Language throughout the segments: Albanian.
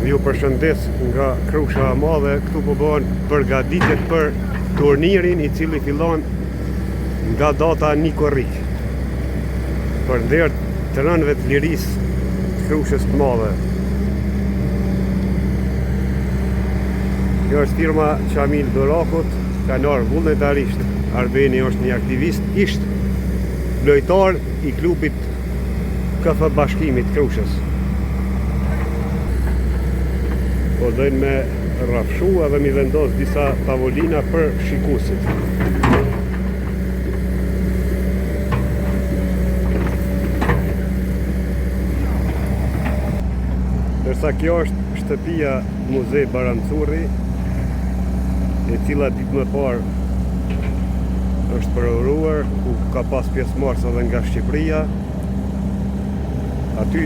Ju përshëndes nga Krusha e Madhe. Këtu po bëhen përgatitjet për turnirin i cili fillon nga data 1 korrik për nder të rënëve të lirisë të Krushës të Madhe. Kjo është firma Qamil Dorakut, kanar vullnetarisht. Arbeni është një aktivist, isht lojtar i klubit KF Bashkimit Krushës. Po dojnë me rrafshu edhe mi vendos disa tavolina për shikuesit. Dërsa kjo është shtëpia Muzej Barancurri, e cila ditë më parë është përëruar, ku ka pas pjesëmarrës edhe nga Shqipëria. Aty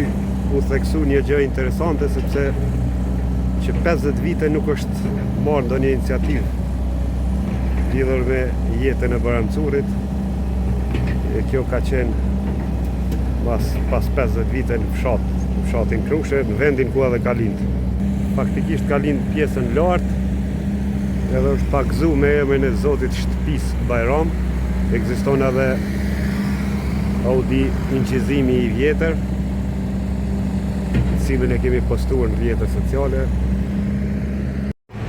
u theksu një gjë interesante, sepse që 50 vite nuk është marrë ndonjë iniciativë lidhur me jetën e Barancurit. E kjo ka qenë pas 50 vite në fshatin Krushe, në vendin ku edhe ka lindë. Faktikisht ka lindë pjesën lartë, edhe është pakzu me emrin e Zotit Shtëpisë Bajram. Ekziston edhe audi inqizimi i vjetër, cilin e kemi postuar në rrjetet sociale.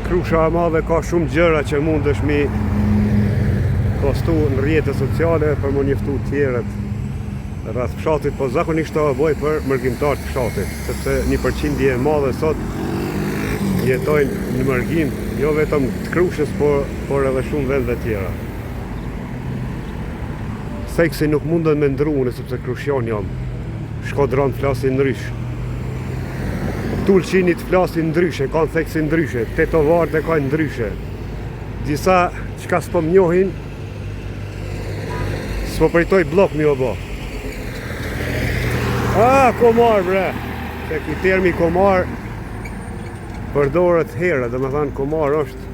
Krusha e Madhe ka shumë gjëra që mundesh mi postu në rrjetet sociale për më njoftu tjerët rreth fshatit, po zakonisht ta bëj për mërgjimtarët të fshatit, sepse një përqindje e madhe sot jetojnë në mërgjim, jo vetëm të Krushës, por edhe shumë vende tjera. Seksi nuk mundën me ndruune, sepse krushian jam. Shkodran të flasin ndrysh. Tulqinit flasin ndryshe, kanë seksi ndryshe, tetovarët e kanë ndryshe. Disa qka s'po m'njohin, s'po përritoj blok mi o bo. Komar bre! Se ki termi komar përdoret herë, dhe me thanë komar është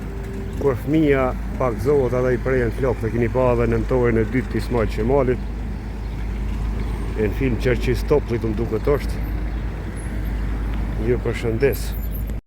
kur fëmija pak zohet edhe i prejen flok, dhe kini pa edhe në nëtorin e dytë të Ismail Qemalit. E në film Qerqis Toplit më duket është. Ju përshëndes.